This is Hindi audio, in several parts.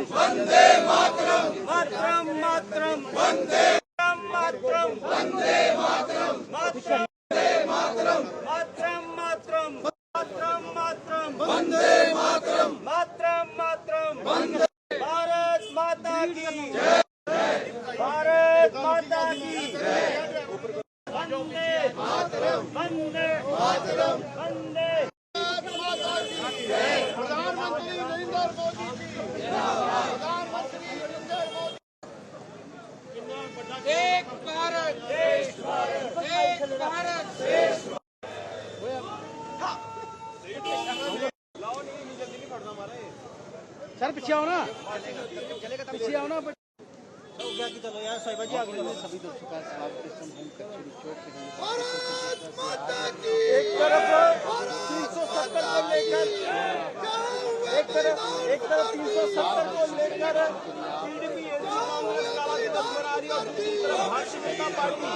वंदे मातरम, मातरम मातरम, वंदे मातरम, वंदे मातरम, मातरम मातरम, मातरम मातरम, मातरम मातरम, वंदे मातरम, मातरम मातरम, वंदे भारत माता की जय, भारत माता की जय, वंदे मातरम, वंदे मातरम, वंदे प्रधानमंत्री नरेंद्र मोदी जी, प्रधानमंत्री नरेंद्र मोदी, एक भारत श्रेष्ठ भारत, एक भारत श्रेष्ठ सर पीछे आओ ना, पीछे आओ ना। चलो यार साहिबा जी आगे सभी दोस्तों का स्वागत भारत माता की। एक तरफ 370 को लेकर, एक तरफ 370 को लेकर पीडीपी कांग्रेस काला दल बना रही है और दूसरी तरफ भारतीय जनता पार्टी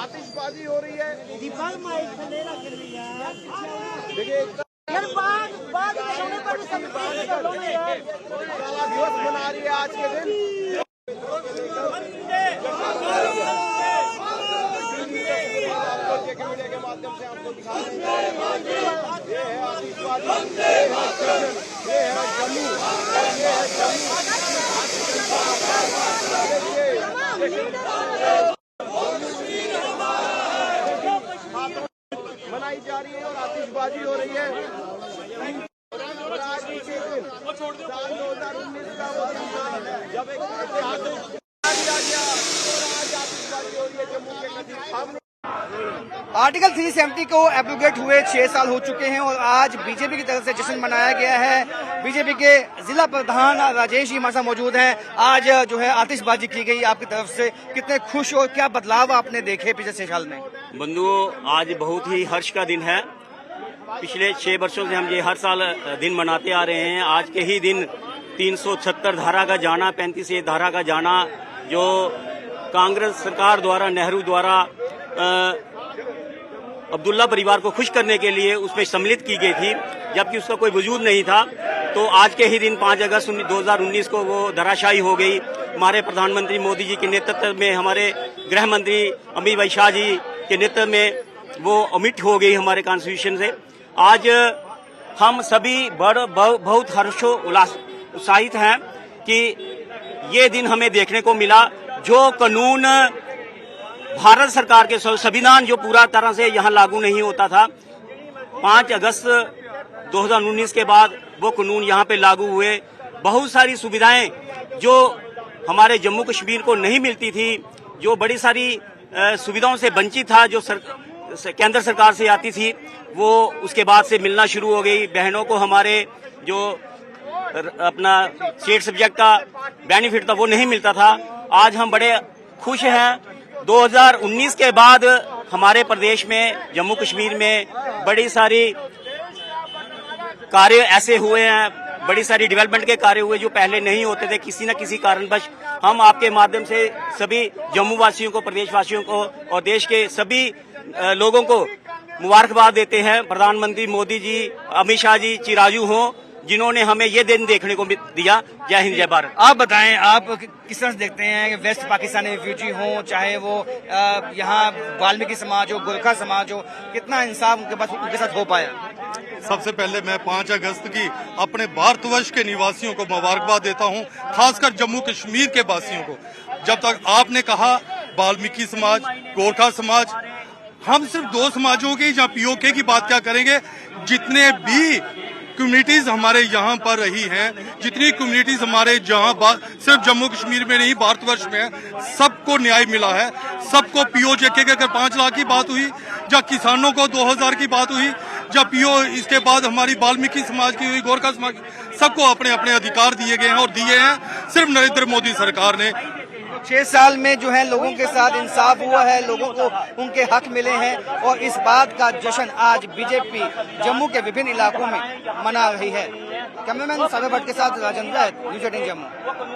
आतिशबाजी हो रही है। दीपक माइक पे ले रहा कर रही है देखिए यार, बाद में होने पर भी सब कर लो ना यार। काला दिवस मना रही है आज के दिन। मीडिया के माध्यम से आपको दिखा रहे हैं ये है आतिशबाजी, ये है जम्मू, ये है मनाई जा रही है और आतिशबाजी हो रही है। और आज के दिन साल 2019 का वो दिन था जब एक ऐतिहासिक दिया गया और आज आतिशबाजी हो रही है जम्मू के नजदीक। आर्टिकल 370 को एब्रोगेट हुए 6 साल हो चुके हैं और आज बीजेपी की तरफ से जश्न मनाया गया है। बीजेपी के जिला प्रधान राजेश जी हमारे साथ मौजूद हैं। आज जो है आतिशबाजी की गई आपकी तरफ से, कितने खुश और क्या बदलाव आपने देखे पिछले 6 साल में? बंधुओं, आज बहुत ही हर्ष का दिन है। पिछले 6 वर्षों से हम ये हर साल दिन मनाते आ रहे हैं। आज के ही दिन 376 धारा का जाना, 35A धारा का जाना, जो कांग्रेस सरकार द्वारा, नेहरू द्वारा अब्दुल्ला परिवार को खुश करने के लिए उसमें सम्मिलित की गई थी, जबकि उसका कोई वजूद नहीं था। तो आज के ही दिन 5 अगस्त 2019 को वो धराशायी हो गई। हमारे प्रधानमंत्री मोदी जी के नेतृत्व में, हमारे गृह मंत्री अमित भाई शाह जी के नेतृत्व में वो ओमिट हो गई हमारे कॉन्स्टिट्यूशन से। आज हम सभी बहुत हर्षो उत्साहित हैं कि ये दिन हमें देखने को मिला। जो कानून भारत सरकार के संविधान जो पूरा तरह से यहाँ लागू नहीं होता था, 5 अगस्त 2019 के बाद वो कानून यहाँ पे लागू हुए। बहुत सारी सुविधाएं जो हमारे जम्मू कश्मीर को नहीं मिलती थी, जो बड़ी सारी सुविधाओं से वंचित था, जो केंद्र सरकार से आती थी, वो उसके बाद से मिलना शुरू हो गई। बहनों को हमारे जो अपना स्टेट सब्जेक्ट का बेनिफिट था वो नहीं मिलता था। आज हम बड़े खुश हैं। 2019 के बाद हमारे प्रदेश में, जम्मू कश्मीर में बड़ी सारी कार्य ऐसे हुए हैं, बड़ी सारी डेवलपमेंट के कार्य हुए जो पहले नहीं होते थे किसी न किसी कारणवश। हम आपके माध्यम से सभी जम्मू वासियों को, प्रदेशवासियों को और देश के सभी लोगों को मुबारकबाद देते हैं। प्रधानमंत्री मोदी जी, अमित शाह जी चिरायु हों, जिन्होंने हमें ये दिन देखने को दिया। जय हिंद, जय भारत। आप बताएं, आप किस तरह से देखते हैं कि वेस्ट पाकिस्तानी रिफ्यूजी हो, चाहे वो यहाँ वाल्मीकि समाज हो, गोरखा समाज हो, कितना इंसाफ उनके साथ हो पाया? सबसे पहले मैं 5 अगस्त की अपने भारतवर्ष के निवासियों को मुबारकबाद देता हूँ, खासकर जम्मू कश्मीर के वासियों को। जब तक आपने कहा वाल्मीकि समाज, गोरखा समाज, हम सिर्फ 2 समाजों की या पीओके की बात क्या करेंगे। जितने भी कम्युनिटीज हमारे यहाँ पर रही हैं, जितनी कम्युनिटीज हमारे जहाँ सिर्फ जम्मू कश्मीर में नहीं भारतवर्ष में है, सबको न्याय मिला है। सबको पीओजे के अगर 5 लाख की बात हुई, जब किसानों को 2000 की बात हुई, जब पीओ इसके बाद हमारी वाल्मीकि समाज की हुई, गोरखा समाज की, सबको अपने अपने अधिकार दिए गए हैं और दिए हैं सिर्फ नरेंद्र मोदी सरकार ने। 6 साल में जो है लोगों के साथ इंसाफ हुआ है, लोगों को उनके हक मिले हैं और इस बात का जश्न आज बीजेपी जम्मू के विभिन्न इलाकों में मना रही है। कैमरामैन सागर भट्ट के साथ राजेंद्र, न्यूज़ 18 जम्मू।